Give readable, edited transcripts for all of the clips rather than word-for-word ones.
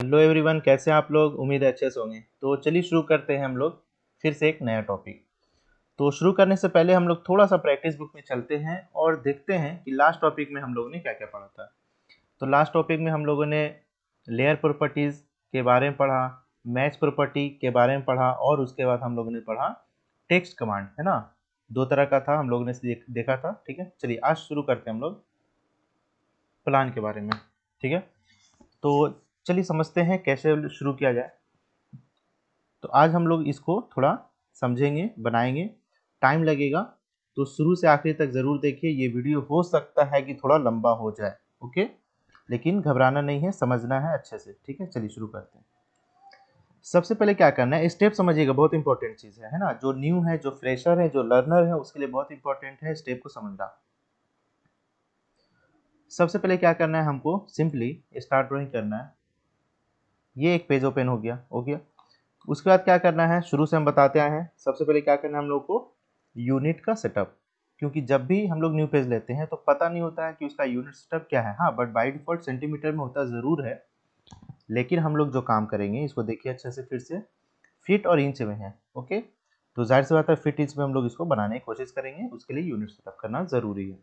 Hello everyone, कैसे हैं आप लोग। उम्मीद है अच्छे से होंगे। तो चलिए शुरू करते हैं हम लोग फिर से एक नया टॉपिक। तो शुरू करने से पहले हम लोग थोड़ा सा प्रैक्टिस बुक में चलते हैं और देखते हैं कि लास्ट टॉपिक में हम लोगों ने क्या क्या पढ़ा था। तो लास्ट टॉपिक में हम लोगों ने लेयर प्रॉपर्टीज़ के बारे में पढ़ा, मैच प्रॉपर्टी के बारे में पढ़ा और उसके बाद हम लोगों ने पढ़ा टेक्स्ट कमांड, है ना। दो तरह का था, हम लोगों ने देखा था। ठीक है, चलिए आज शुरू करते हैं हम लोग प्लान के बारे में। ठीक है, तो चलिए समझते हैं कैसे शुरू किया जाए। तो आज हम लोग इसको थोड़ा समझेंगे, बनाएंगे, टाइम लगेगा। तो शुरू से आखिर तक ज़रूर देखिए। ये वीडियो हो सकता है कि थोड़ा लंबा हो जाए, ओके, लेकिन घबराना नहीं है, समझना है अच्छे से। ठीक है, चलिए शुरू करते हैं। सबसे पहले क्या करना है, स्टेप समझिएगा, बहुत इंपॉर्टेंट चीज़ है ना। जो न्यू है, जो फ्रेशर है, जो लर्नर है, उसके लिए बहुत इंपॉर्टेंट है स्टेप को समझना। सबसे पहले क्या करना है, हमको सिंपली स्टार्ट ड्राइंग करना है। ये एक पेज ओपन हो गया। उसके बाद क्या करना है, शुरू से हम बताते आए हैं। सबसे पहले क्या करना है हम लोग को, यूनिट का सेटअप। क्योंकि जब भी हम लोग न्यू पेज लेते हैं तो पता नहीं होता है कि उसका यूनिट सेटअप क्या है। हाँ, बट बाय डिफॉल्ट सेंटीमीटर में होता ज़रूर है, लेकिन हम लोग जो काम करेंगे इसको देखिए अच्छे से। फिर से फीट और इंच में है, ओके। तो जाहिर सी बात है फीट इंच में हम लोग इसको बनाने की कोशिश करेंगे, उसके लिए यूनिट सेटअप करना ज़रूरी है।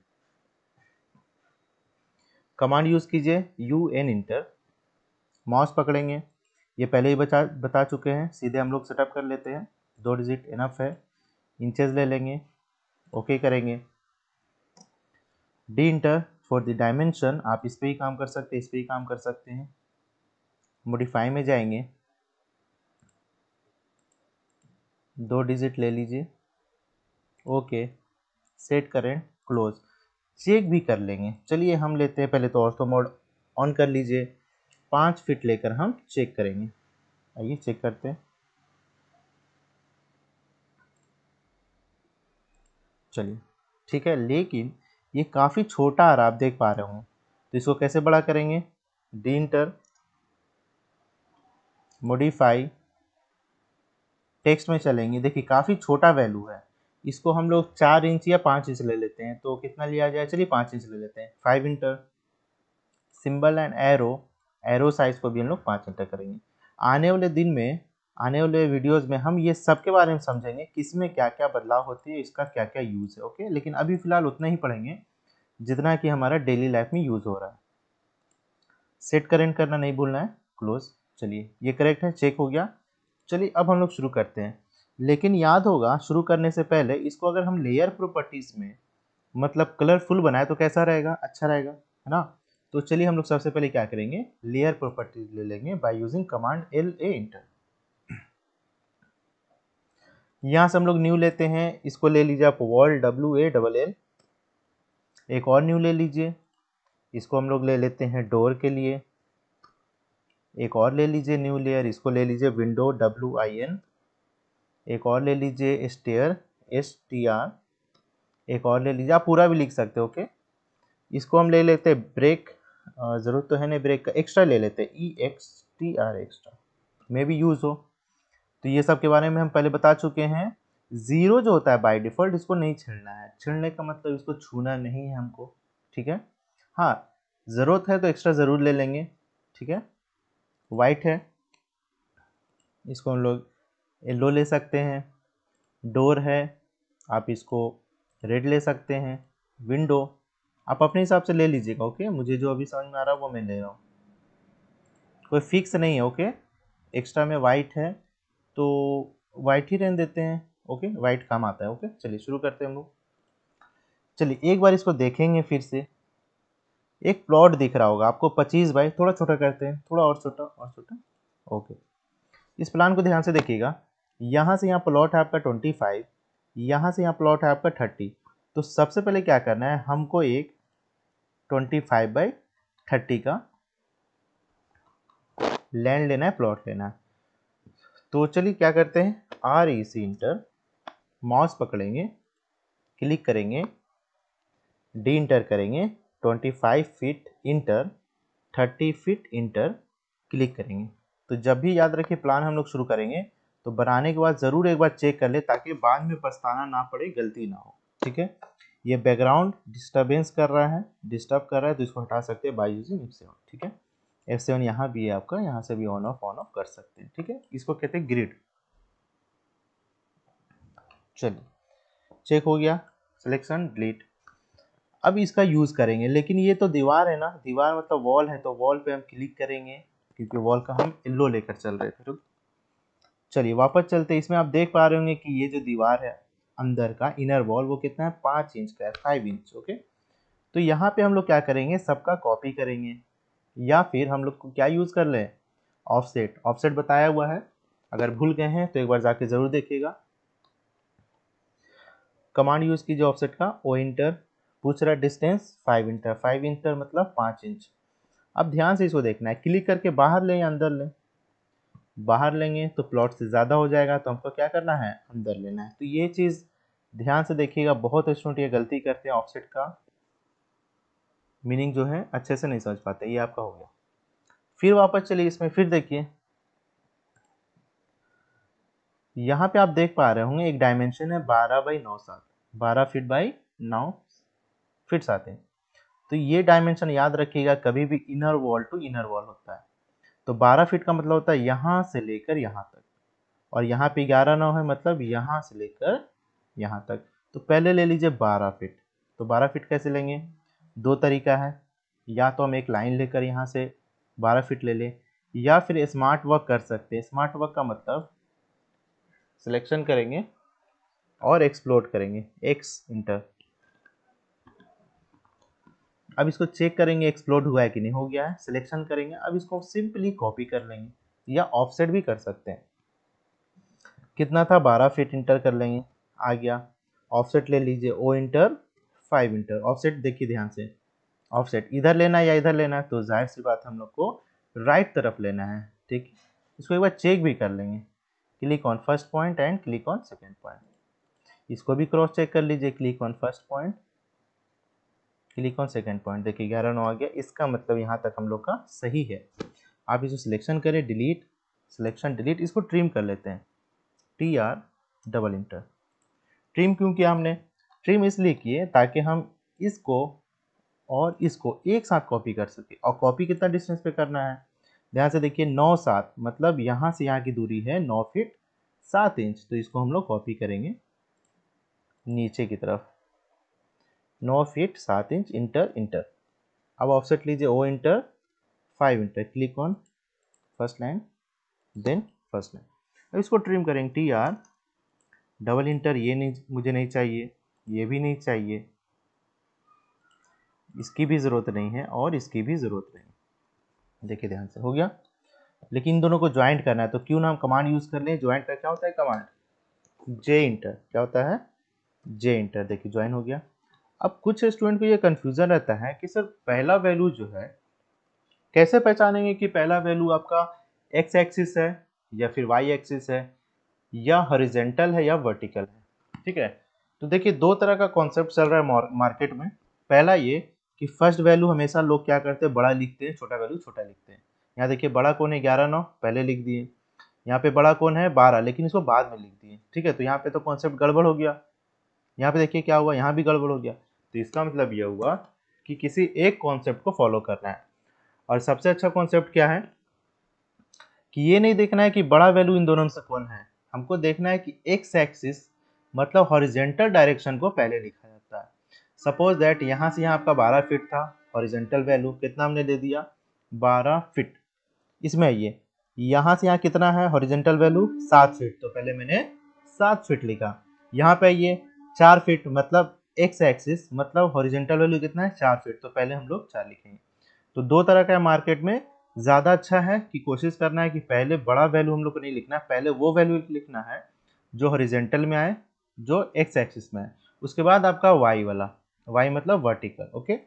कमांड यूज़ कीजिए UN इंटर। माउस पकड़ेंगे, ये पहले ही बता चुके हैं, सीधे हम लोग सेटअप कर लेते हैं। 2 डिजिट इनफ है। इंचेस ले लेंगे, ओके करेंगे। D inter for the dimension, आप इस पे ही काम कर सकते हैं, इस पे ही काम कर सकते हैं। मॉडिफाई में जाएंगे, 2 डिजिट ले लीजिए, ओके। सेट करें, क्लोज। चेक भी कर लेंगे। चलिए हम लेते हैं पहले तो ऑर्थो मोड ऑन कर लीजिए। 5 फीट लेकर हम चेक करेंगे। आइए चेक करते हैं। चलिए ठीक है, लेकिन ये काफ़ी छोटा आ रहा है, आप देख पा रहे हो। तो इसको कैसे बड़ा करेंगे, डी इंटर, मॉडिफाई, टेक्स्ट में चलेंगे। देखिए काफ़ी छोटा वैल्यू है, इसको हम लोग 4 इंच या 5 इंच ले लेते हैं। तो कितना लिया जाए, चलिए 5 इंच ले लेते हैं। 5 inter, symbol and arrow, arrow size को भी हम लोग 5 इंटर करेंगे। आने वाले दिन में, आने वाले वीडियोस में हम ये सब के बारे में समझेंगे, किसमें क्या क्या बदलाव होती है, इसका क्या क्या यूज़ है, ओके। लेकिन अभी फिलहाल उतना ही पढ़ेंगे जितना कि हमारा डेली लाइफ में यूज़ हो रहा है। सेट करेंट करना नहीं भूलना है, क्लोज। चलिए ये करेक्ट है, चेक हो गया। चलिए अब हम लोग शुरू करते हैं। लेकिन याद होगा शुरू करने से पहले इसको अगर हम लेयर प्रॉपर्टीज में मतलब कलरफुल बनाए तो कैसा रहेगा, अच्छा रहेगा, है ना। तो चलिए हम लोग सबसे पहले क्या करेंगे, लेयर प्रॉपर्टीज ले लेंगे by using command LA inter. यहाँ से हम लोग न्यू लेते हैं, इसको ले लीजिए आप वॉल, WALL। एक और न्यू ले लीजिए, इसको हम लोग ले लेते हैं डोर के लिए। एक और ले लीजिए न्यू लेयर, इसको ले लीजिए विंडो, WIN। एक और ले लीजिए स्टेयर, STR। एक और ले लीजिए, आप पूरा भी लिख सकते हो, ओके। इसको हम ले लेते हैं ब्रेक, ज़रूरत तो है नहीं ब्रेक का, एक्स्ट्रा ले लेते हैं EXTR, एक्स्ट्रा में भी यूज़ हो। तो ये सब के बारे में हम पहले बता चुके हैं। ज़ीरो जो होता है बाय डिफ़ॉल्ट इसको नहीं छेड़ना है। छेड़ने का मतलब इसको छूना नहीं है हमको, ठीक है। हाँ, ज़रूरत है तो एक्स्ट्रा ज़रूर ले लेंगे, ठीक है। वाइट है, इसको हम लोग येलो ले सकते हैं। डोर है, आप इसको रेड ले सकते हैं। विंडो आप अपने हिसाब से ले लीजिएगा, ओके। मुझे जो अभी समझ में आ रहा है वो मैं ले रहा हूँ, कोई फिक्स नहीं है, ओके। एक्स्ट्रा में वाइट है तो वाइट ही रहने देते हैं, ओके। वाइट काम आता है, ओके। चलिए शुरू करते हैं हम लोग। चलिए एक बार इसको देखेंगे फिर से। एक प्लॉट दिख रहा होगा आपको 25 बाई, थोड़ा छोटा करते हैं, थोड़ा और छोटा और छोटा, ओके। इस प्लान को ध्यान से देखिएगा। यहाँ से यहाँ प्लॉट है आपका 25, यहाँ से यहाँ प्लॉट है आपका 30। तो सबसे पहले क्या करना है, हमको एक 25/30 का लैंड लेना है, प्लॉट लेना है। तो चलिए क्या करते हैं, REC इंटर, माउस पकड़ेंगे, क्लिक करेंगे, डी इंटर करेंगे, 25 feet inter, 30 feet inter, click करेंगे। तो जब भी याद रखिए प्लान हम लोग शुरू करेंगे तो बनाने के बाद ज़रूर एक बार चेक कर ले, ताकि बाद में पछताना ना पड़े, गलती ना हो, ठीक है। ये बैकग्राउंड डिस्टर्बेंस कर रहा है, डिस्टर्ब कर रहा है, तो इसको हटा सकते हैं बाय यूजिंग इप्सिलॉन, ठीक है। F7 यहाँ भी है आपका, यहाँ से भी ऑन ऑफ कर सकते हैं, ठीक है। इसको कहते हैं ग्रिड। चलिए चेक हो गया, सिलेक्शन डिलीट। अब इसका यूज करेंगे, लेकिन ये तो दीवार है ना, दीवार मतलब वॉल है, तो वॉल पे हम क्लिक करेंगे क्योंकि वॉल का हम येलो लेकर चल रहे थे। रुक, चलिए वापस चलते हैं। इसमें आप देख पा रहे होंगे कि ये जो दीवार है अंदर का इनर वॉल वो कितना है, 5 इंच का है, 5 इंच। ओके, तो यहाँ पे हम लोग क्या करेंगे, सबका कॉपी करेंगे, या फिर हम लोग को क्या यूज कर लें, ऑफसेट। ऑफसेट बताया हुआ है, अगर भूल गए हैं तो एक बार जाके जरूर देखिएगा। कमांड यूज कीजिए ऑफसेट का, ओ इंटर, पूछ रहा डिस्टेंस 5 इंटर, 5 इंटर मतलब 5 इंच। अब ध्यान से इसको देखना है, क्लिक करके बाहर लें या अंदर लें। बाहर लेंगे तो प्लॉट से ज़्यादा हो जाएगा, तो हमको क्या करना है, अंदर लेना है। तो ये चीज़ ध्यान से देखिएगा, बहुत स्टूडेंट ये गलती करते हैं, ऑफसेट का मीनिंग जो है अच्छे से नहीं समझ पाते। ये आपका हो गया। फिर वापस चलिए इसमें, फिर देखिए यहाँ पे आप देख पा रहे होंगे एक डायमेंशन है 12/9 12 फीट बाई 9 फीट आते हैं। तो ये डायमेंशन याद रखिएगा, कभी भी inner wall to inner wall होता है। तो 12 फीट का मतलब होता है यहाँ से लेकर यहाँ तक, और यहाँ पे 11/9 है, मतलब यहाँ से लेकर यहाँ तक। तो पहले ले लीजिए 12 फीट। तो 12 फीट कैसे लेंगे, दो तरीका है, या तो हम एक लाइन लेकर यहाँ से 12 फीट ले लें, या फिर स्मार्ट वर्क कर सकते हैं। स्मार्ट वर्क का मतलब सिलेक्शन करेंगे और एक्सप्लोड करेंगे, एक्स इंटर। अब इसको चेक करेंगे एक्सप्लोड हुआ है कि नहीं, हो गया है, सिलेक्शन करेंगे। अब इसको सिंपली कॉपी कर लेंगे या ऑफसेट भी कर सकते हैं। कितना था, 12 फीट, इंटर कर लेंगे, आ गया। ऑफसेट ले लीजिए, ओ इंटर 5 इंटर। ऑफसेट देखिए ध्यान से, ऑफसेट इधर लेना है या इधर लेना है, तो जाहिर सी बात हम लोग को राइट तरफ लेना है, ठीक। इसको एक बार चेक भी कर लेंगे, click on first point and click on second point. इसको भी क्रॉस चेक कर लीजिए, click on first point, click on second point. देखिए 11/9 आ गया, इसका मतलब यहाँ तक हम लोग का सही है। आप इसको सिलेक्शन करें, डिलीट, सिलेक्शन डिलीट। इसको ट्रिम कर लेते हैं, TR डबल इंटर। ट्रिम क्यों किया हमने, ट्रिम इसलिए किए ताकि हम इसको और इसको एक साथ कॉपी कर सके। और कॉपी कितना डिस्टेंस पे करना है, ध्यान से देखिए, 9 7 मतलब यहाँ से यहाँ की दूरी है 9 फीट 7 इंच। तो इसको हम लोग कॉपी करेंगे नीचे की तरफ, 9 फीट 7 इंच, इंटर इंटर। अब ऑफसेट लीजिए, O enter 5 enter, click on first line then first line. अब इसको ट्रिम करेंगे, TR डबल इंटर। ये नहीं, मुझे नहीं चाहिए, ये भी नहीं चाहिए, इसकी भी ज़रूरत नहीं है और इसकी भी ज़रूरत नहीं। देखिए ध्यान से, हो गया। लेकिन इन दोनों को ज्वाइंट करना है, तो क्यों ना हम कमांड यूज़ कर लें। ज्वाइंट का क्या होता है कमांड, J इंटर। क्या होता है, J इंटर। देखिए ज्वाइन हो गया। अब कुछ स्टूडेंट को ये कन्फ्यूज़न रहता है कि सर पहला वैल्यू जो है कैसे पहचानेंगे कि पहला वैल्यू आपका एक्स एक्सिस है या फिर वाई एक्सिस है, या हॉरिजेंटल है या वर्टिकल है, ठीक है। तो देखिए दो तरह का कॉन्सेप्ट चल रहा है मार्केट में। पहला ये कि फर्स्ट वैल्यू हमेशा लोग क्या करते हैं, बड़ा लिखते हैं, छोटा वैल्यू छोटा लिखते हैं। यहाँ देखिए बड़ा कौन है, 11/9 पहले लिख दिए। यहाँ पे बड़ा कौन है, 12, लेकिन इसको बाद में लिख दिए, ठीक है। तो यहाँ पे तो कॉन्सेप्ट गड़बड़ हो गया। यहाँ पे देखिए क्या हुआ, यहाँ भी गड़बड़ हो गया। तो इसका मतलब ये हुआ कि किसी एक कॉन्सेप्ट को फॉलो करना है। और सबसे अच्छा कॉन्सेप्ट क्या है कि ये नहीं देखना है कि बड़ा वैल्यू इन दोनों में से कौन है, हमको देखना है कि एक्स एक्सिस मतलब हॉरिजेंटल डायरेक्शन को पहले लिखा जाता है। सपोज दैट यहाँ से यहाँ आपका 12 फीट था, हॉरिजेंटल वैल्यू कितना हमने दे दिया, 12 फीट। इसमें ये यहाँ से यहाँ कितना है, हॉरिजेंटल वैल्यू 7 फीट, तो पहले मैंने 7 फीट लिखा। यहाँ पे ये 4 फीट मतलब एक्स एक्सिस मतलब हॉरिजेंटल वैल्यू कितना है, 4 फीट, तो पहले हम लोग 4 लिखेंगे। तो दो तरह का मार्केट में, ज़्यादा अच्छा है कि कोशिश करना है कि पहले बड़ा वैल्यू हम लोग को नहीं लिखना है, पहले वो वैल्यू लिखना है जो हॉरिजेंटल में आए, जो एक्स एक्सिस में है। उसके बाद आपका वाई वाला, वाई मतलब वर्टिकल। ओके,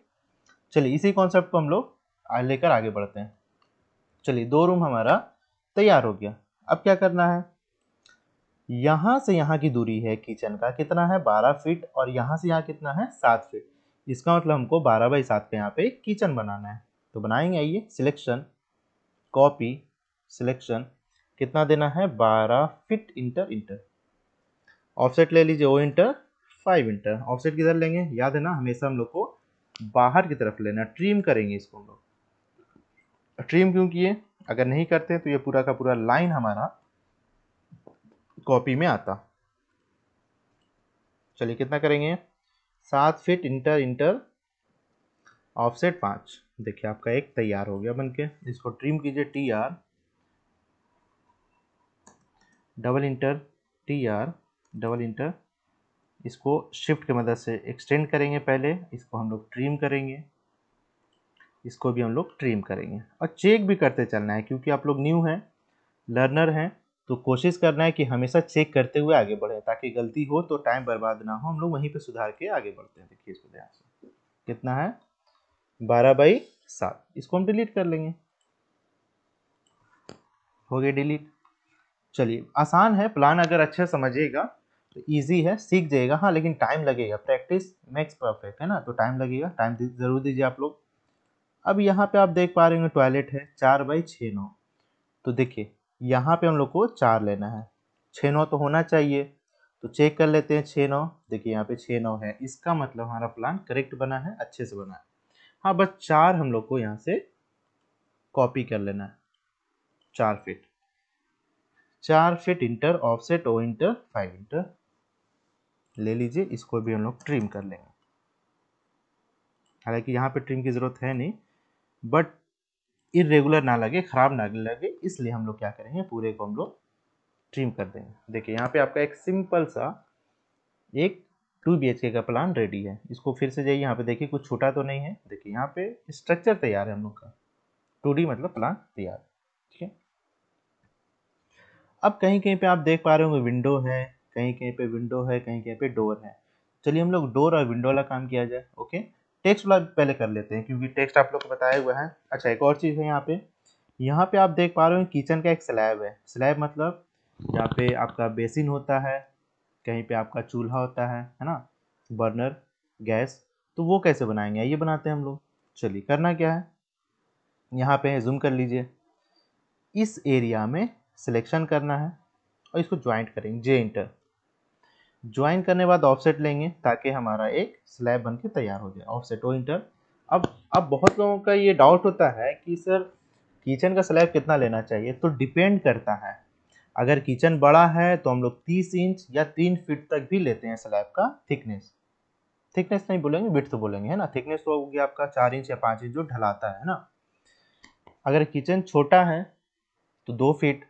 चलिए इसी कॉन्सेप्ट को हम लोग लेकर आगे बढ़ते हैं। चलिए 2 रूम हमारा तैयार हो गया। अब क्या करना है, यहाँ से यहाँ की दूरी है किचन का कितना है, 12 फीट, और यहाँ से यहाँ कितना है, 7 फीट। इसका मतलब हमको 12/7 पे यहाँ पे किचन बनाना है। तो बनाएंगे, आइए, सिलेक्शन, कॉपी, सिलेक्शन, कितना देना है, 12 फीट, इंटर इंटर। ऑफसेट ले लीजिए, ओ इंटर 5 इंटर। ऑफसेट किधर लेंगे, याद है ना, हमेशा हम लोग को बाहर की तरफ लेना, ट्रिम करेंगे इसको हम लोग। ट्रिम क्यों किए, अगर नहीं करते तो ये पूरा का पूरा लाइन हमारा कॉपी में आता। चलिए कितना करेंगे, 7 फीट इंटर इंटर ऑफसेट 5। देखिए आपका एक तैयार हो गया बनके। इसको ट्रिम कीजिए, TR double inter TR double inter, इसको शिफ्ट की मदद से एक्सटेंड करेंगे। पहले इसको हम लोग ट्रिम करेंगे, इसको भी हम लोग ट्रिम करेंगे और चेक भी करते चलना है, क्योंकि आप लोग न्यू हैं, लर्नर हैं, तो कोशिश करना है कि हमेशा चेक करते हुए आगे बढ़े, ताकि गलती हो तो टाइम बर्बाद ना हो, हम लोग वहीं पे सुधार के आगे बढ़ते हैं। देखिए इसको ध्यान से, कितना है 12/7। इसको हम डिलीट कर लेंगे, हो गया डिलीट। चलिए आसान है, प्लान अगर अच्छे समझिएगा तो इजी है, सीख जाएगा। हाँ लेकिन टाइम लगेगा, प्रैक्टिस मेक्स परफेक्ट है ना, तो टाइम लगेगा, टाइम जरूर दीजिए आप लोग। अब यहाँ पे आप देख पा रहे होंगे टॉयलेट है 4/6/9, तो देखिए यहाँ पे हम लोग को 4 लेना है, 6/9 तो होना चाहिए, तो चेक कर लेते हैं 6/9। देखिए यहाँ पे 6/9 है, इसका मतलब हमारा प्लान करेक्ट बना है, अच्छे से बना है। हाँ बस 4 हम लोग को यहाँ से कॉपी कर लेना है, 4 feet, 4 feet enter offset O enter 5 enter ले लीजिए। इसको भी हम लोग ट्रिम कर लेंगे, हालांकि यहाँ पे ट्रिम की ज़रूरत है नहीं, बट इरेगुलर ना लगे, खराब ना लगे, इसलिए हम लोग क्या करेंगे, पूरे को हम लोग ट्रिम कर देंगे। देखिए यहाँ पे आपका एक सिंपल सा एक 2 BHK का प्लान रेडी है। इसको फिर से जाइए, यहाँ पे देखिए कुछ छूटा तो नहीं है। देखिए यहाँ पे स्ट्रक्चर तैयार है हम लोग का, 2D मतलब प्लान तैयार, ठीक है। अब कहीं कहीं पे आप देख पा रहे होंगे विंडो है, कहीं कहीं पे विंडो है, कहीं कहीं पे डोर है। चलिए हम लोग डोर और विंडो वाला काम किया जाए। ओके, टेक्स्ट वाला पहले कर लेते हैं, क्योंकि टेक्स्ट आप लोग को बताया हुआ है। अच्छा एक और चीज़ है यहाँ पे आप देख पा रहे हो किचन का एक स्लैब है। स्लैब मतलब यहाँ पे आपका बेसिन होता है, कहीं पे आपका चूल्हा होता है ना, बर्नर, गैस। तो वो कैसे बनाएंगे, ये बनाते हैं हम लोग। चलिए करना क्या है, यहाँ पे जूम कर लीजिए, इस एरिया में सिलेक्शन करना है और इसको ज्वाइंट करेंगे, जे इंटर। ज्वाइन करने के बाद ऑफसेट लेंगे, ताकि हमारा एक स्लैब बन के तैयार हो जाए। Offset O enter. अब बहुत लोगों का ये डाउट होता है कि सर किचन का स्लैब कितना लेना चाहिए, तो डिपेंड करता है। अगर किचन बड़ा है तो हम लोग 30 इंच या 3 फीट तक भी लेते हैं स्लैब का थिकनेस। थिकनेस नहीं बोलेंगे, विड्थ बोलेंगे, है ना। थिकनेस तो हो गया आपका 4 इंच या 5 इंच जो ढलाता है ना। अगर किचन छोटा है तो 2 फीट,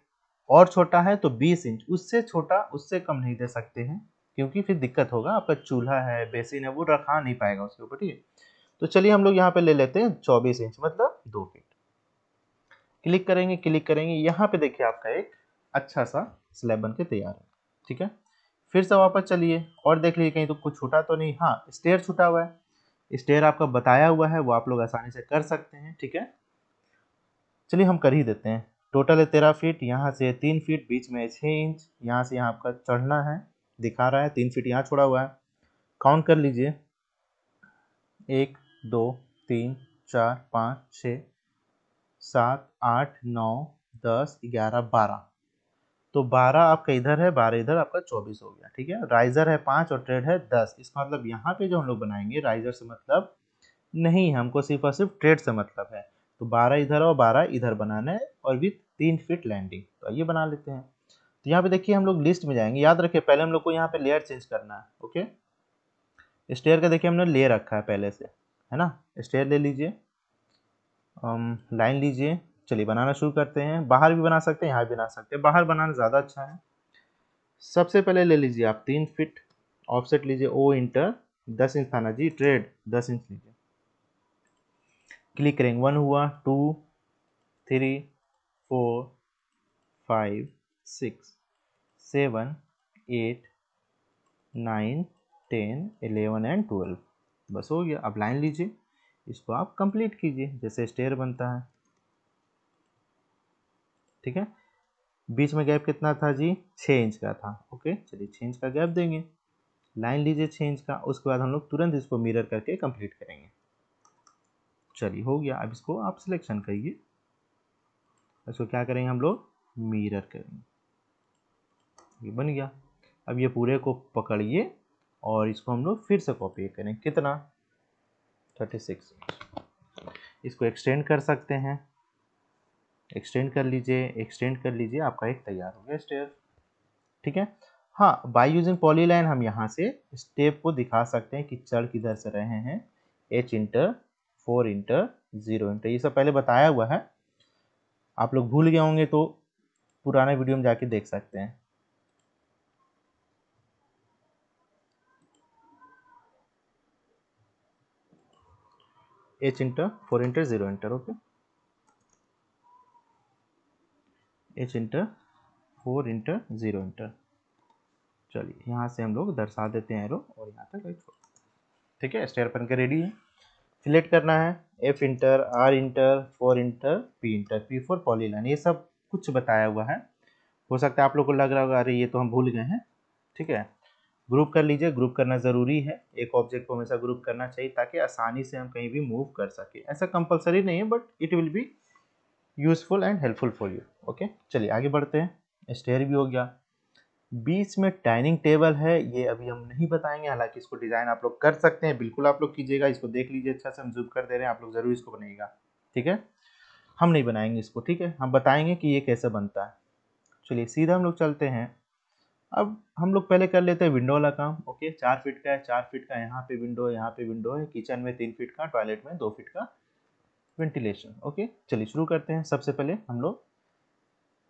और छोटा है तो 20 इंच, उससे छोटा उससे कम नहीं दे सकते हैं, क्योंकि फिर दिक्कत होगा। आपका चूल्हा है, बेसिन है, वो रखा नहीं पाएगा उसके ऊपर, ठीक है। तो चलिए हम लोग यहाँ पे ले लेते हैं 24 इंच, मतलब 2 फीट। क्लिक करेंगे, क्लिक करेंगे, यहाँ पे देखिए आपका एक अच्छा सा स्लैब बन के तैयार है, ठीक है। फिर से वापस चलिए और देख लीजिए कहीं तो कुछ छूटा तो नहीं। हाँ स्टेयर छूटा हुआ है, स्टेयर आपका बताया हुआ है, वो आप लोग आसानी से कर सकते हैं, ठीक है। चलिए हम कर ही देते हैं। टोटल है 13 फीट, यहाँ से 3 फीट, बीच में 6 इंच, यहाँ से यहाँ आपका चढ़ना है, दिखा रहा है 3 फीट यहाँ छोड़ा हुआ है। काउंट कर लीजिए, 1 2 3 4 5 6 7 8 9 10 11 12, तो 12 आपका इधर है, 12 इधर, आपका 24 हो गया, ठीक है। राइजर है 5 और ट्रेड है 10। इसका मतलब यहाँ पे जो हम लोग बनाएंगे, राइजर से मतलब नहीं है, हमको सिर्फ और सिर्फ ट्रेड से मतलब है। तो 12 इधर और 12 इधर बनाना है, और विथ 3 फीट लैंडिंग। तो आइए बना लेते हैं। तो यहाँ पे देखिए हम लोग लिस्ट में जाएंगे, याद रखिए पहले हम लोग को यहाँ पे लेयर चेंज करना है। ओके, स्टेयर का देखिए हमने ले रखा है पहले से, है ना। स्टेयर ले लीजिए, लाइन लीजिए। चलिए बनाना शुरू करते हैं। बाहर भी बना सकते हैं, यहाँ भी बना सकते हैं, बाहर बनाना ज़्यादा अच्छा है। सबसे पहले ले लीजिए आप 3 फीट ऑफसेट लीजिए, ओ इंटर 10 इंच था ना जी, ट्रेड 10 इंच लीजिए। क्लिक करेंगे, 1 हुआ, 2 3 4 5 6 7 8 9 10 11 एंड 12, बस हो गया। अब लाइन लीजिए, इसको आप कंप्लीट कीजिए जैसे स्टेयर बनता है, ठीक है। बीच में गैप कितना था जी, 6 इंच का था। ओके चलिए 6 इंच का गैप देंगे, लाइन लीजिए 6 इंच का, उसके बाद हम लोग तुरंत इसको मिरर करके कंप्लीट करेंगे। चलिए हो गया। अब इसको आप सिलेक्शन करिए, इसको क्या करेंगे हम लोग, मिरर करेंगे, ये बन गया। अब ये पूरे को पकड़िए और इसको हम लोग फिर से कॉपी करें, कितना 36। इसको एक्सटेंड कर सकते हैं, एक्सटेंड कर लीजिए, एक्सटेंड कर लीजिए, आपका एक तैयार हो गया स्टेयर। ठीक है। हाँ, बाय यूजिंग पॉलीलाइन हम यहाँ से स्टेप को दिखा सकते हैं कि चढ़ किधर से रहे हैं। H इंटर, 4 इंटर, 0 इंटर, ये सब पहले बताया हुआ है, आप लोग भूल गए होंगे तो पुराने वीडियो में जाके देख सकते हैं। H inter, 4 inter, 0 inter, okay. H inter, 4 inter, 0 inter. चलिए यहाँ से हम लोग दर्शा देते हैं एरो और यहाँ तक। ठीक है, स्टेयर बन के रेडी है। सिलेक्ट करना है F inter, R inter, 4 inter, P inter, P4 polyline, ये सब कुछ बताया हुआ है। हो सकता है आप लोग को लग रहा होगा अरे ये तो हम भूल गए हैं। ठीक है, ग्रुप कर लीजिए, ग्रुप करना ज़रूरी है, एक ऑब्जेक्ट को हमेशा ग्रुप करना चाहिए ताकि आसानी से हम कहीं भी मूव कर सके। ऐसा कंपलसरी नहीं है but it will be useful and helpful for you. Okay, चलिए आगे बढ़ते हैं। स्टेयर भी हो गया, बीच में डाइनिंग टेबल है, ये अभी हम नहीं बताएंगे, हालांकि इसको डिज़ाइन आप लोग कर सकते हैं, बिल्कुल आप लोग कीजिएगा। इसको देख लीजिए अच्छा से, हम जूम कर दे रहे हैं, आप लोग ज़रूर इसको बनाइएगा। ठीक है, हम नहीं बनाएंगे इसको, ठीक है, हम बताएंगे कि ये कैसे बनता है। चलिए सीधा हम लोग चलते हैं। अब हम लोग पहले कर लेते हैं विंडो वाला काम। ओके, 4 फीट का है, 4 फीट का यहाँ पे विंडो है, यहाँ पे विंडो है, किचन में 3 फीट का, टॉयलेट में 2 फीट का वेंटिलेशन। ओके, चलिए शुरू करते हैं। सबसे पहले हम लोग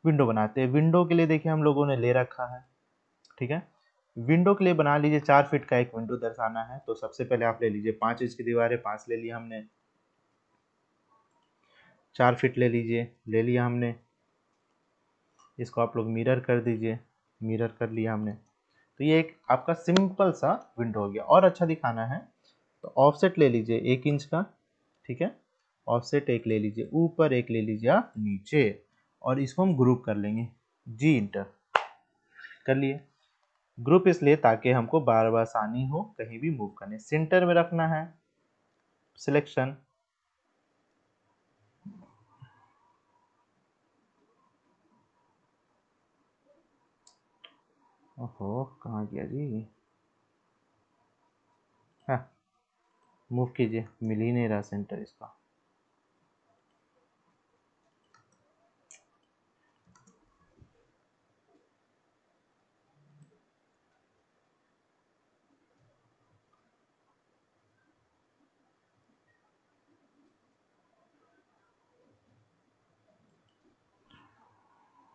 विंडो बनाते हैं। विंडो के लिए देखिए हम लोगों ने ले रखा है। ठीक है, विंडो के लिए बना लीजिए, 4 फीट का एक विंडो दर्शाना है, तो सबसे पहले आप ले लीजिए 5 इंच की दीवार है, 5 ले लिया हमने। 4 फीट ले लीजिए, ले लिया हमने। इसको आप लोग मिरर कर दीजिए, मिरर कर लिया हमने। तो ये एक आपका सिंपल सा विंडो हो गया। और अच्छा दिखाना है तो ऑफसेट ले लीजिए 1 इंच का। ठीक है, ऑफसेट एक ले लीजिए ऊपर, एक ले लीजिए आप नीचे, और इसको हम ग्रुप कर लेंगे। जी इंटर कर लिए। ग्रुप इसलिए ताकि हमको बार बार आसानी हो कहीं भी मूव करने। सेंटर में रखना है, सिलेक्शन। ओहो, कहाँ गया जी? हाँ, मूव कीजिए, मिल ही नहीं रहा सेंटर इसका।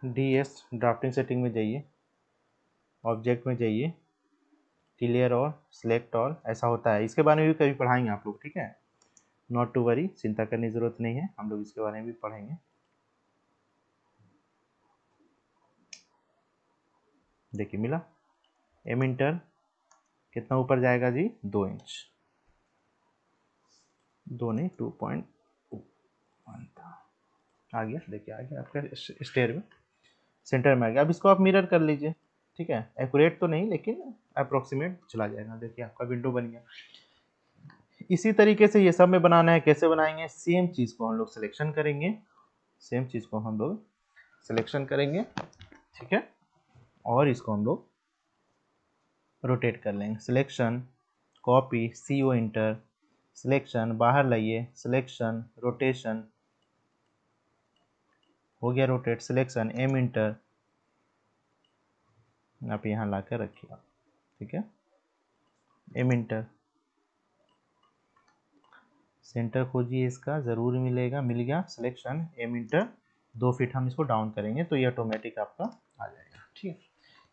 DS ड्राफ्टिंग सेटिंग में जाइए, ऑब्जेक्ट में जाइए, क्लियर और सिलेक्ट ऑल, ऐसा होता है। इसके बारे में भी कभी पढ़ाएंगे आप लोग, ठीक है, नॉट टू वरी, चिंता करने की ज़रूरत नहीं है, हम लोग इसके बारे में भी पढ़ेंगे। देखिए मिला। एम इंटर कितना ऊपर जाएगा जी? 2 इंच, 2 नहीं 2.1 था, आ गया। देखिए आ गया आपका स्टेयर में, सेंटर में आ गया। अब इसको आप मिरर कर लीजिए। ठीक है, एक्यूरेट तो नहीं लेकिन अप्रोक्सीमेट चला जाएगा। देखिए आपका विंडो बन गया। इसी तरीके से ये सब में बनाना है। कैसे बनाएंगे? सेम चीज़ को हम लोग सिलेक्शन करेंगे, सेम चीज़ को हम लोग सिलेक्शन करेंगे। ठीक है, और इसको हम लोग रोटेट कर लेंगे। Selection, copy, CO inter, selection, बाहर लाइए, सिलेक्शन, रोटेशन, हो गया रोटेट। सिलेक्शन, M इंटर, आप यहाँ ला कर रखिए। ठीक है, M इंटर, सेंटर खोजिए, इसका ज़रूर मिलेगा, मिल गया। सिलेक्शन, M इंटर, 2 फीट हम इसको डाउन करेंगे तो ये ऑटोमेटिक आपका आ जाएगा। ठीक है,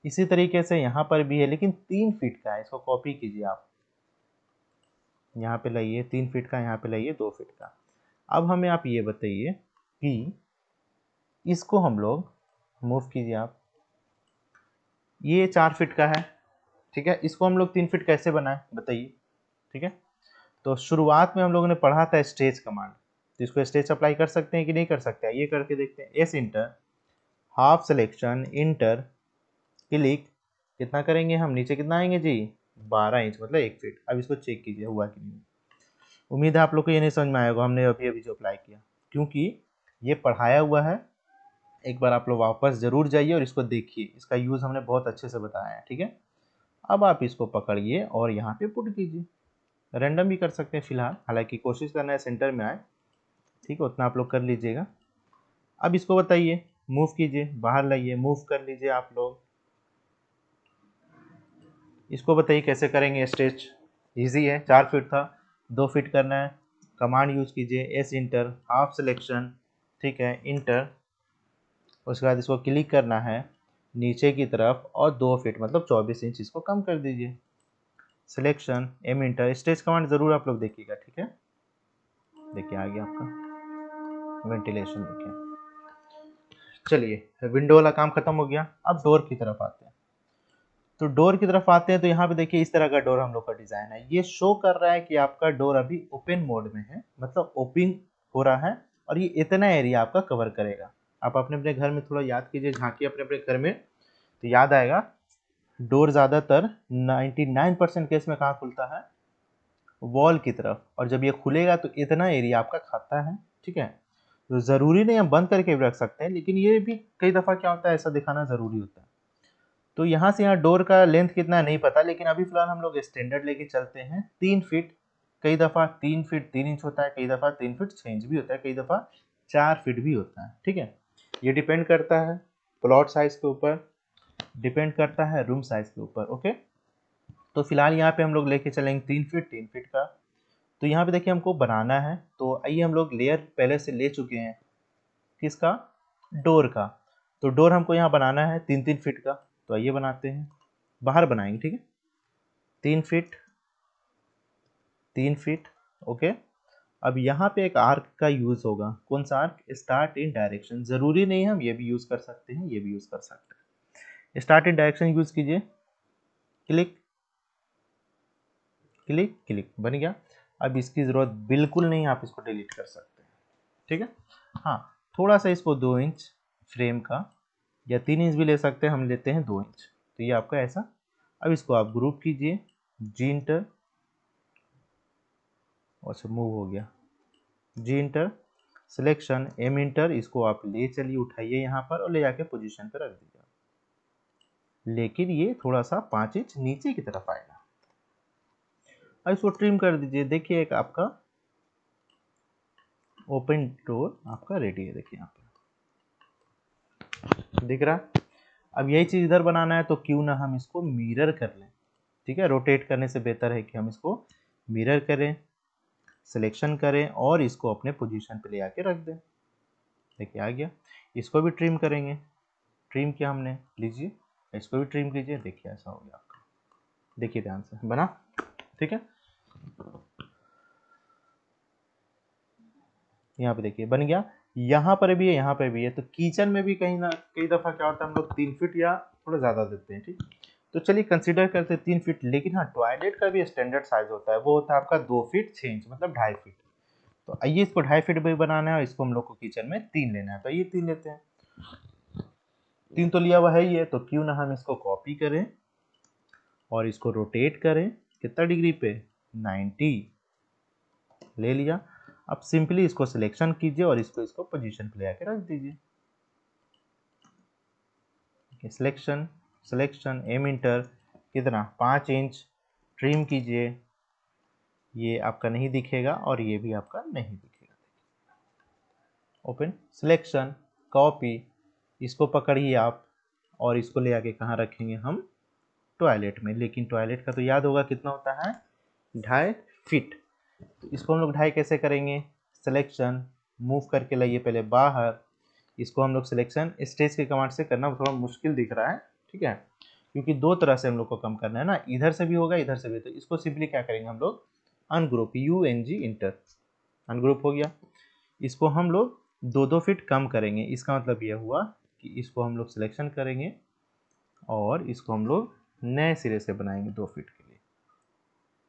इसी तरीके से यहाँ पर भी है लेकिन 3 फीट का है, इसको कॉपी कीजिए आप, यहाँ पे लाइए 3 फीट का, यहाँ पे लाइए 2 फीट का। अब हमें आप ये बताइए कि इसको हम लोग मूव कीजिए आप, ये 4 फीट का है। ठीक है, इसको हम लोग 3 फीट कैसे बनाएं बताइए। ठीक है, तो शुरुआत में हम लोगों ने पढ़ा था स्टेच कमांड, तो इसको स्टेच अप्लाई कर सकते हैं कि नहीं कर सकते हैं, ये करके देखते हैं। S inter, half selection, inter, click, कितना करेंगे हम, नीचे कितना आएंगे जी? 12 इंच, मतलब 1 फीट। अब इसको चेक कीजिए हुआ कि नहीं। उम्मीद है आप लोग को ये नहीं समझ में आएगा, हमने अभी अभी जो अप्लाई किया, क्योंकि ये पढ़ाया हुआ है। एक बार आप लोग वापस ज़रूर जाइए और इसको देखिए, इसका यूज़ हमने बहुत अच्छे से बताया है। ठीक है, अब आप इसको पकड़िए और यहाँ पे पुट कीजिए। रैंडम भी कर सकते हैं फिलहाल, हालांकि कोशिश करना है सेंटर में आए। ठीक है, उतना आप लोग कर लीजिएगा। अब इसको बताइए, मूव कीजिए, बाहर लाइए, मूव कर लीजिए आप लोग। इसको बताइए कैसे करेंगे स्ट्रेच। इजी है, 4 फीट था, 2 फीट करना है। कमांड यूज कीजिए एस इंटर, हाफ सिलेक्शन, ठीक है, इंटर। उसके बाद इसको क्लिक करना है नीचे की तरफ और 2 फीट मतलब 24 इंच इसको कम कर दीजिए। Selection, M enter, stretch command जरूर आप लोग देखिएगा, ठीक है। देखिए आ गया आपका वेंटिलेशन, देखिए। चलिए विंडो वाला काम खत्म हो गया, अब डोर की तरफ आते हैं। तो डोर की तरफ आते हैं तो यहाँ पे देखिए इस तरह का डोर हम लोग का डिजाइन है। ये शो कर रहा है कि आपका डोर अभी ओपन मोड में है, मतलब ओपन हो रहा है और ये इतना एरिया आपका कवर करेगा। आप अपने अपने घर में थोड़ा याद कीजिए, झांकिए अपने अपने घर में, तो याद आएगा। डोर ज़्यादातर 99% केस में कहाँ खुलता है, वॉल की तरफ, और जब ये खुलेगा तो इतना एरिया आपका खाता है, ठीक है। तो ज़रूरी नहीं हम बंद करके भी रख सकते हैं, लेकिन ये भी कई दफ़ा क्या होता है ऐसा दिखाना ज़रूरी होता है। तो यहाँ से यहाँ डोर का लेंथ कितना है नहीं पता, लेकिन अभी फिलहाल हम लोग स्टैंडर्ड लेके चलते हैं 3 फीट। कई दफ़ा 3 फीट 3 इंच होता है, कई दफ़ा 3 फीट 6 इंच भी होता है, कई दफ़ा 4 फीट भी होता है, ठीक है। ये डिपेंड करता है प्लॉट साइज के ऊपर, डिपेंड करता है रूम साइज के ऊपर, ओके। तो फिलहाल यहाँ पे हम लोग लेके चलेंगे 3 फीट का। तो यहाँ पे देखिए हमको बनाना है, तो आइए हम लोग लेयर पहले से ले चुके हैं, किसका, डोर का। तो डोर हमको यहाँ बनाना है 3 फीट का, तो आइए बनाते हैं। बाहर बनाएंगे, ठीक है। 3 फीट, 3 फीट, ओके। अब यहाँ पे एक आर्क का यूज होगा, कौन सा आर्क, स्टार्ट इन डायरेक्शन। जरूरी नहीं हम ये भी यूज कर सकते हैं, ये भी यूज कर सकते हैं। स्टार्ट इन डायरेक्शन यूज कीजिए, क्लिक क्लिक क्लिक, बन गया। अब इसकी जरूरत बिल्कुल नहीं, आप इसको डिलीट कर सकते हैं, ठीक है। हाँ, थोड़ा सा इसको 2 इंच फ्रेम का, या 3 इंच भी ले सकते हैं, हम लेते हैं 2 इंच। तो ये आपका ऐसा। अब इसको आप ग्रुप कीजिए, जी इंटर, और सब मूव हो गया, जी इंटर, सिलेक्शन, एम इंटर, इसको आप ले चलिए, उठाइए यहाँ पर और ले जाके पोजीशन पर रख दीजिए। लेकिन ये थोड़ा सा 5 इंच नीचे की तरफ आएगा। अब इसको ट्रिम कर दीजिए। देखिए एक आपका ओपन डोर आपका रेडी है, देखिए यहाँ पे दिख रहा है। अब यही चीज इधर बनाना है, तो क्यों ना हम इसको मिरर कर लें, ठीक है। रोटेट करने से बेहतर है कि हम इसको मिरर करें, सिलेक्शन करें और इसको अपने पोजीशन पे ले आके रख दें। देखिए आ गया। इसको भी ट्रिम करेंगे, ट्रिम किया हमने, लीजिए इसको भी ट्रिम कीजिए, देखिए ऐसा हो गया आपका। देखिए ध्यान से बना, ठीक है। यहाँ पे देखिए बन गया, यहाँ पर भी है, यहाँ पे भी है। तो किचन में भी कहीं ना कई दफा क्या होता है, हम लोग 3 फीट या थोड़ा ज्यादा देते हैं, ठीक। तो चलिए कंसीडर करते हैं 3 फीट। लेकिन हाँ, टॉयलेट का भी स्टैंडर्ड साइज होता है, वो होता है आपका 2 फीट 6 इंच, मतलब 2.5 फीट। तो आइए इसको 2.5 फीट भी बनाना है और इसको हम लोग को किचन में 3 लेना है, तो ये 3 लेते हैं। 3 तो लिया हुआ है ही है, तो क्यों ना हम इसको कॉपी करें और इसको रोटेट करें, कितना डिग्री पे, 90 ले लिया। अब सिंपली इसको सिलेक्शन कीजिए और इसको पोजीशन पे ले आके रख दीजिए। सिलेक्शन, सिलेक्शन, एम इंटर, कितना, 5 इंच, ट्रिम कीजिए। ये आपका नहीं दिखेगा और ये भी आपका नहीं दिखेगा। ओपन, सिलेक्शन, कॉपी, इसको पकड़िए आप और इसको ले आके कहाँ रखेंगे हम, टॉयलेट में। लेकिन टॉयलेट का तो याद होगा कितना होता है, 2.5 फीट। तो इसको हम लोग 2.5 कैसे करेंगे, सिलेक्शन, मूव करके लाइए पहले बाहर। इसको हम लोग सिलेक्शन स्टेज के कमांड से करना थोड़ा मुश्किल दिख रहा है, ठीक है, क्योंकि 2 तरह से हम लोग को कम करना है ना, इधर से भी होगा इधर से भी। तो इसको सिंपली क्या करेंगे हम लोग, अनग्रुप, UNG इंटर, अनग्रुप हो गया। इसको हम लोग 2-2 फीट कम करेंगे। इसका मतलब यह हुआ कि इसको हम लोग सिलेक्शन करेंगे और इसको हम लोग नए सिरे से बनाएंगे 2 फीट के लिए।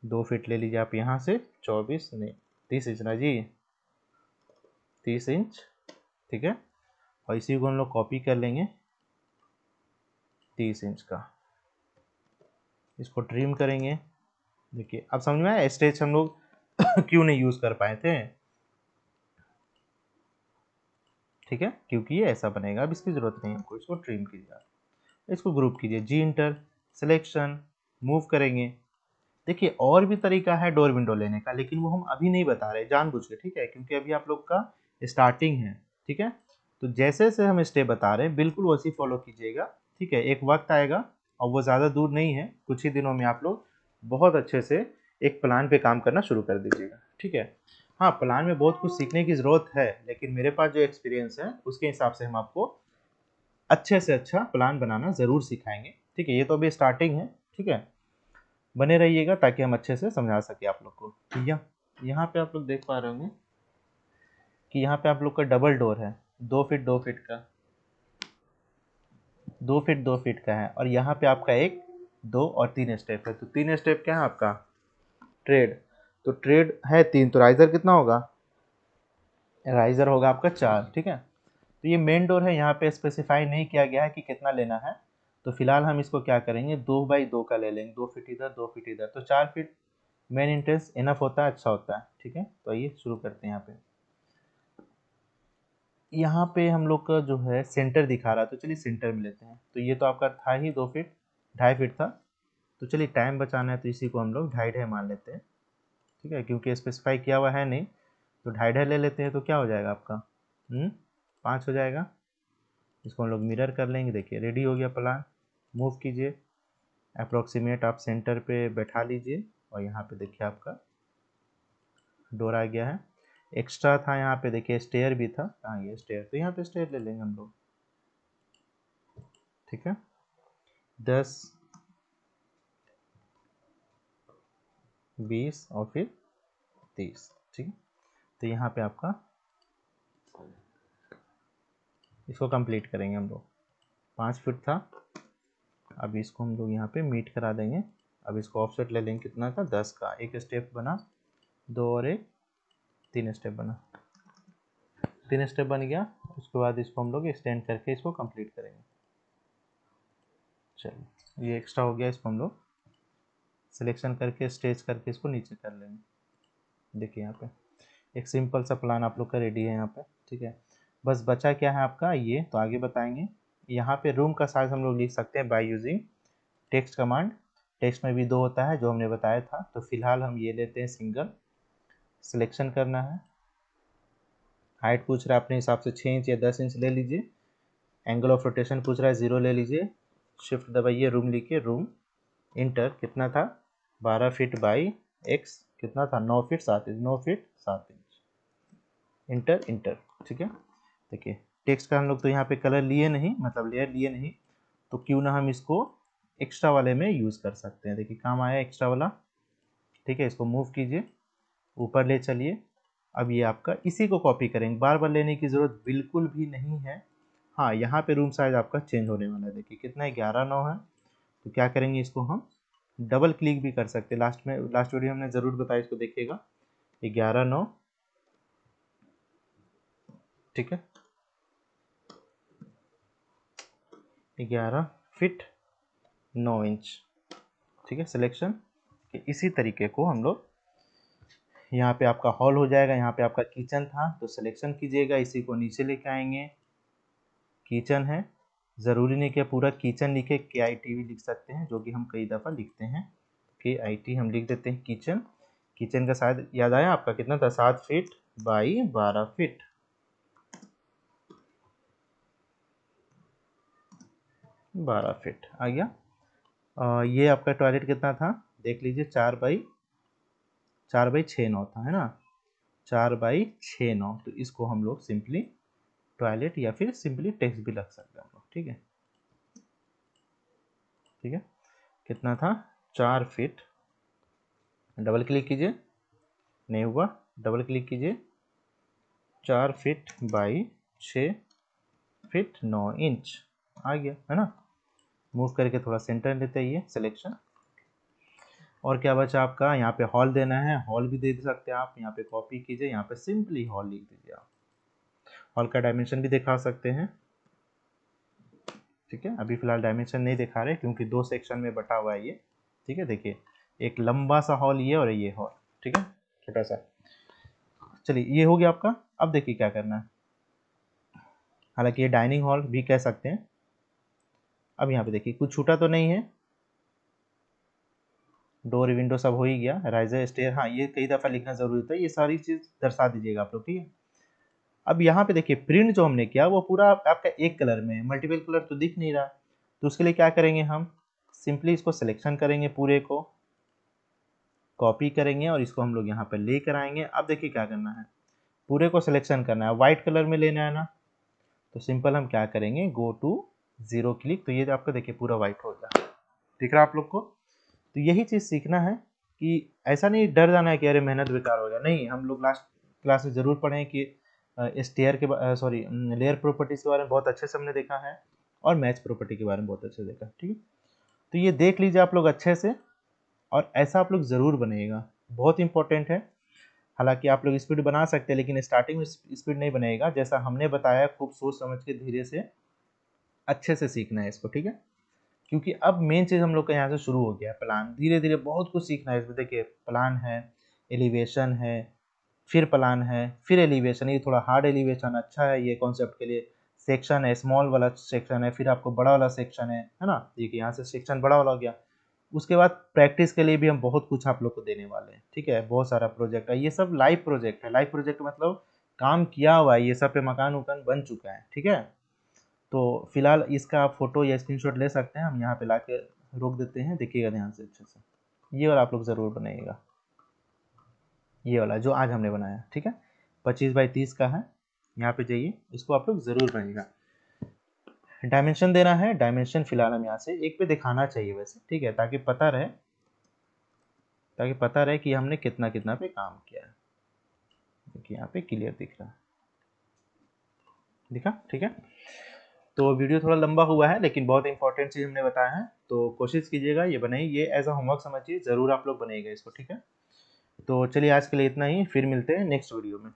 2 फीट ले लीजिए आप यहाँ से, 24 नहीं 30 इंच ना जी, 30 इंच, ठीक है। और इसी को हम लोग कॉपी कर लेंगे 30 इंच का, इसको ट्रिम करेंगे। देखिए अब समझ में आया स्टेज हम लोग क्यों नहीं यूज कर पाए थे, ठीक है, क्योंकि ये ऐसा बनेगा। अब इसकी जरूरत नहीं हमको, इसको ट्रिम कीजिए, इसको ग्रुप कीजिए, जी इंटर, सिलेक्शन, मूव करेंगे। देखिए और भी तरीका है डोर विंडो लेने का, लेकिन वो हम अभी नहीं बता रहे जानबूझ के, ठीक है, क्योंकि अभी आप लोग का स्टार्टिंग है, ठीक है। तो जैसे जैसे हम स्टेप बता रहे हैं बिल्कुल वैसे फॉलो कीजिएगा, ठीक है। एक वक्त आएगा और वो ज़्यादा दूर नहीं है, कुछ ही दिनों में आप लोग बहुत अच्छे से एक प्लान पे काम करना शुरू कर दीजिएगा, ठीक है। हाँ, प्लान में बहुत कुछ सीखने की ज़रूरत है, लेकिन मेरे पास जो एक्सपीरियंस है उसके हिसाब से हम आपको अच्छे से अच्छा प्लान बनाना ज़रूर सिखाएंगे, ठीक है। ये तो अभी स्टार्टिंग है, ठीक है। बने रहिएगा ताकि हम अच्छे से समझा सके आप लोग को। तो यहाँ पे आप लोग देख पा रहे होंगे कि यहाँ पे आप लोग का डबल डोर है, 2 फीट 2 फीट का, 2 फीट 2 फीट का है। और यहाँ पे आपका 1 2 और 3 स्टेप है। तो 3 स्टेप क्या है आपका? ट्रेड। तो ट्रेड है 3, तो राइजर कितना होगा? राइजर होगा आपका 4, ठीक है। तो ये मेन डोर है, यहाँ पे स्पेसिफाई नहीं किया गया है कि कितना लेना है। तो फिलहाल हम इसको क्या करेंगे, 2x2 का ले लेंगे, 2 फीट इधर 2 फीट इधर, तो 4 फीट मेन इंट्रेंस इनफ होता है, अच्छा होता है, ठीक है। तो आइए शुरू करते हैं। यहाँ पे हम लोग का जो है सेंटर दिखा रहा है, तो चलिए सेंटर में लेते हैं। तो ये तो आपका था ही 2 फीट, 2.5 फीट था। तो चलिए टाइम बचाना है तो इसी को हम लोग 2.5 मान लेते हैं, ठीक है, क्योंकि स्पेसिफाई किया हुआ है नहीं। तो 2.5 ले लेते हैं, तो क्या हो जाएगा आपका 5 हो जाएगा। इसको हम लोग मिरर कर लेंगे। देखिए रेडी हो गया प्लान। मूव कीजिए, अप्रोक्सीमेट आप सेंटर पे बैठा लीजिए, और यहाँ पे देखिए आपका डोर आ गया है। एक्स्ट्रा था यहाँ पे, देखिए स्टेयर भी था। हाँ, ये स्टेयर, तो यहाँ पे स्टेयर ले लेंगे हम लोग, ठीक है। 10 20 और फिर 30, ठीक है। तो यहाँ पे आपका इसको कंप्लीट करेंगे हम लोग। 5 फीट था, अब इसको हम लोग यहाँ पे मीट करा देंगे। अब इसको ऑफसेट ले लेंगे, कितना का? 10 का। एक स्टेप बना, 2 और 1, 3 स्टेप बना, 3 स्टेप बन गया। उसके बाद इसको हम लोग एक्सटेंड करके इसको कंप्लीट करेंगे। चलिए, ये एक्स्ट्रा हो गया, इसको हम लोग सिलेक्शन करके स्ट्रेच करके इसको नीचे कर लेंगे। देखिए यहाँ पे एक सिंपल सा प्लान आप लोग का रेडी है यहाँ पे, ठीक है। बस बचा क्या है आपका, ये तो आगे बताएंगे। यहाँ पे रूम का साइज हम लोग लिख सकते हैं by using text command. Text में भी 2 होता है जो हमने बताया था। तो फिलहाल हम ये लेते हैं सिंगल। सिलेक्शन करना है, हाइट पूछ रहा है अपने हिसाब से 6 इंच या 10 इंच ले लीजिए। एंगल ऑफ रोटेशन पूछ रहा है 0 ले लीजिए। शिफ्ट दबाइए, रूम लिखिए, रूम, इंटर। कितना था? 12 फीट बाई एक्स, कितना था? 9 feet 7 inch, 9 feet 7 inch, enter inter, ठीक है। देखिए टेक्स्ट का हम लोग तो यहाँ पे कलर लिए नहीं, मतलब लेयर लिए नहीं, तो क्यों ना हम इसको एक्स्ट्रा वाले में यूज़ कर सकते हैं। देखिए काम आया एक्स्ट्रा वाला, ठीक है। इसको मूव कीजिए, ऊपर ले चलिए। अब ये आपका इसी को कॉपी करेंगे, बार बार लेने की ज़रूरत बिल्कुल भी नहीं है। हाँ, यहाँ पे रूम साइज आपका चेंज होने वाला है। देखिए कितना है, 11 9 है। तो क्या करेंगे, इसको हम डबल क्लिक भी कर सकते हैं। लास्ट वीडियो हमने ज़रूर बताया, इसको देखिएगा। 11 9, ठीक है, 11 फीट 9 इंच, ठीक है। सिलेक्शन, इसी तरीके को हम लोग यहाँ पे आपका हॉल हो जाएगा। यहाँ पे आपका किचन था, तो सिलेक्शन कीजिएगा, इसी को नीचे लेके आएंगे। किचन है, ज़रूरी नहीं कि पूरा किचन लिखे, KIT भी लिख सकते हैं, जो कि हम कई दफ़ा लिखते हैं। KIT हम लिख देते हैं किचन। किचन का शायद याद आया आपका, कितना था? 7 फीट बाई 12 फीट, 12 फीट आ गया। ये आपका टॉयलेट कितना था? देख लीजिए, 4x6 9 था, है ना। 4x6 9, तो इसको हम लोग सिंपली टॉयलेट या फिर सिंपली टेक्स्ट भी रख सकते हैं हम लोग, ठीक है। ठीक है, कितना था? 4 फीट, डबल क्लिक कीजिए, नहीं हुआ, डबल क्लिक कीजिए। 4 फीट बाई 6 फीट 9 इंच आ गया, है ना। मूव करके थोड़ा सेंटर लेते हैं, ये सिलेक्शन। और क्या बचा आपका? यहाँ पे हॉल देना है, हॉल भी दे सकते हैं आप। यहाँ पे कॉपी कीजिए, यहाँ पे सिंपली हॉल लिख दीजिए आप। हॉल का डायमेंशन भी दिखा सकते हैं, ठीक है। अभी फिलहाल डायमेंशन नहीं दिखा रहे क्योंकि 2 सेक्शन में बटा हुआ है ये, ठीक है। देखिए एक लंबा सा हॉल ये और ये हॉल, ठीक है, छोटा सा। चलिए ये हो गया आपका। अब देखिए क्या करना है, हालांकि ये डाइनिंग हॉल भी कह सकते हैं। अब यहाँ पे देखिए कुछ छूटा तो नहीं है, डोर विंडो सब हो ही गया। राइजर स्टेयर, हाँ ये कई दफ़ा लिखना जरूरी होता है, ये सारी चीज़ दर्शा दीजिएगा आप लोग, ठीक है। अब यहाँ पे देखिए प्रिंट जो हमने किया वो पूरा आपका एक कलर में है, मल्टीपल कलर तो दिख नहीं रहा। तो उसके लिए क्या करेंगे, हम सिंपली इसको सिलेक्शन करेंगे, पूरे को कॉपी करेंगे और इसको हम लोग यहाँ पर लेकर आएंगे। अब देखिए क्या करना है, पूरे को सिलेक्शन करना है, व्हाइट कलर में लेना है ना। तो सिंपल हम क्या करेंगे, गो टू जीरो क्लिक, तो ये आपको देखिए पूरा व्हाइट हो गया, दिख रहा है आप लोग को। तो यही चीज़ सीखना है कि ऐसा नहीं डर जाना है कि अरे मेहनत बेकार हो गया, नहीं। हम लोग लास्ट क्लास में ज़रूर पढ़ें कि स्टेयर के सॉरी लेयर प्रॉपर्टीज़ के बारे में बहुत अच्छे से हमने देखा है और मैच प्रॉपर्टी के बारे में बहुत अच्छे से देखा, ठीक है। तो ये देख लीजिए आप लोग अच्छे से, और ऐसा आप लोग ज़रूर बनेगा, बहुत इंपॉर्टेंट है। हालांकि आप लोग स्पीड बना सकते हैं, लेकिन स्टार्टिंग में स्पीड नहीं बनेगा, जैसा हमने बताया खूब सोच समझ के धीरे से अच्छे से सीखना है इसको, ठीक है। क्योंकि अब मेन चीज़ हम लोग का यहाँ से शुरू हो गया है, प्लान। धीरे धीरे बहुत कुछ सीखना है इसमें। देखिए प्लान है, एलिवेशन है, फिर प्लान है, फिर एलिवेशन। ये थोड़ा हार्ड एलिवेशन अच्छा है ये कॉन्सेप्ट के लिए। सेक्शन है, स्मॉल वाला सेक्शन है, फिर आपको बड़ा वाला सेक्शन है ना। देखिए यहाँ से सेक्शन बड़ा वाला हो गया। उसके बाद प्रैक्टिस के लिए भी हम बहुत कुछ आप लोग को देने वाले हैं, ठीक है। बहुत सारा प्रोजेक्ट है, ये सब लाइव प्रोजेक्ट है। लाइव प्रोजेक्ट मतलब काम किया हुआ है, ये सब पे मकान उकान बन चुका है, ठीक है। तो फिलहाल इसका आप फोटो या स्क्रीनशॉट ले सकते हैं, हम यहाँ पे ला के रोक देते हैं। देखिएगा ध्यान से अच्छे से, ये वाला आप लोग ज़रूर बनाइएगा, ये वाला जो आज हमने बनाया, ठीक है। 25x30 का है, यहाँ पे जाइए, इसको आप लोग ज़रूर बनाइएगा। डायमेंशन देना है, डायमेंशन फिलहाल हम यहाँ से एक पे दिखाना चाहिए वैसे, ठीक है, ताकि पता रहे कि हमने कितना कितना पे काम किया है। देखिए यहाँ पे क्लियर दिख रहा है, दिखा, ठीक है। तो वीडियो थोड़ा लंबा हुआ है, लेकिन बहुत इंपॉर्टेंट चीज़ हमने बताया है, तो कोशिश कीजिएगा ये बनाइए, ये एज अ होमवर्क समझिए, ज़रूर आप लोग बनाइएगा इसको, ठीक है। तो चलिए आज के लिए इतना ही, फिर मिलते हैं नेक्स्ट वीडियो में।